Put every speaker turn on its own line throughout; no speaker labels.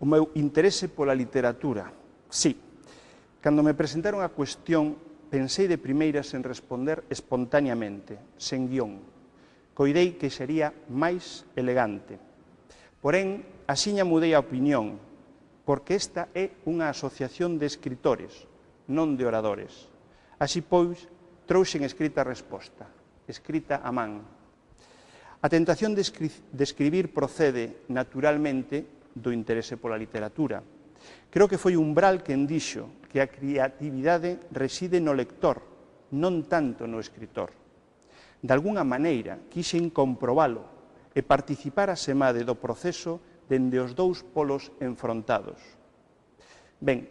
O meu interese pola literatura. Sí, cando me presentaron a cuestión, pensei de primeiras en responder espontaneamente, sen guión. Coidei que sería máis elegante. Porén, axiña mudei a opinión, porque esta é unha asociación de escritores, non de oradores. Así pois, trouxen escrita a resposta, escrita a man. A tentación de escribir procede, naturalmente, do interese pola literatura. Creo que foi Umbral quen dixo que a creatividade reside no lector, non tanto no escritor. De algunha maneira, quixen comprobalo e participar asemade do proceso dende os dous polos enfrontados. Ben,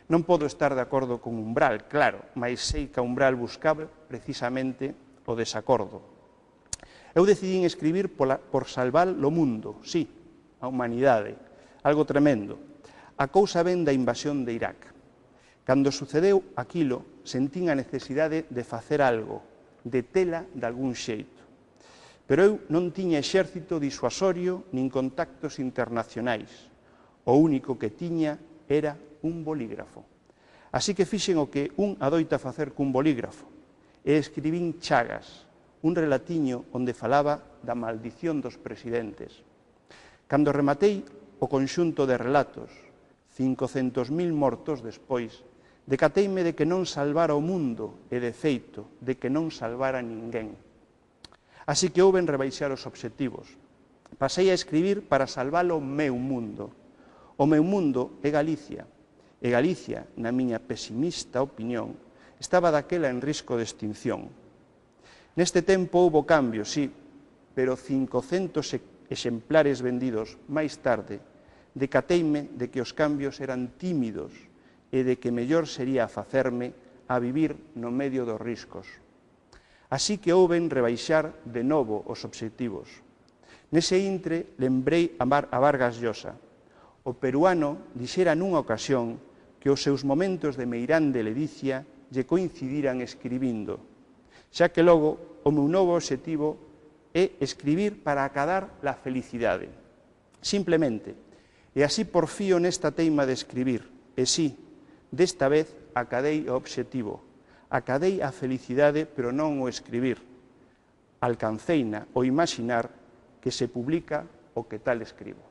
non podo estar de acordo con Umbral, claro, mas sei que Umbral buscaba precisamente o desacordo. Eu decidín escribir por salvar o mundo, sí, a humanidade, algo tremendo. A cousa ven da invasión de Irak. Cando sucedeu aquilo, sentín a necesidade de facer algo, de tela de algún xeito. Pero eu non tiña exército disuasorio nin contactos internacionais. O único que tiña era un bolígrafo. Así que fixen o que un adoita facer cun bolígrafo, e escribín Chagas, un relatiño onde falaba da maldición dos presidentes. Cando rematei o conxunto de relatos, 500.000 mortos despois, decateime de que non salvara o mundo e, de feito, de que non salvara ninguén. Así que houben rebaixar os obxectivos. Pasei a escribir para salvar o meu mundo. O meu mundo é Galicia. E Galicia, na miña pesimista opinión, estaba daquela en risco de extinción. Neste tempo houbo cambios, sí, pero 500 exemplares vendidos máis tarde, decateime de que os cambios eran tímidos e de que mellor sería facerme a vivir no medio dos riscos. Así que houben rebaixar de novo os obxectivos. Nese intre lembrei a Vargas Llosa. O peruano dixera nunha ocasión que os seus momentos de meirande ledicia lle coincidiran escribindo, xa que logo o meu novo obxectivo é escribir para acadar a felicidade. Simplemente. E así porfío nesta teima de escribir. E sí, desta vez acadei o obxectivo. Acadei a felicidade, pero non o escribir. Alcanceina o imaxinar que se publica o que tal escribo.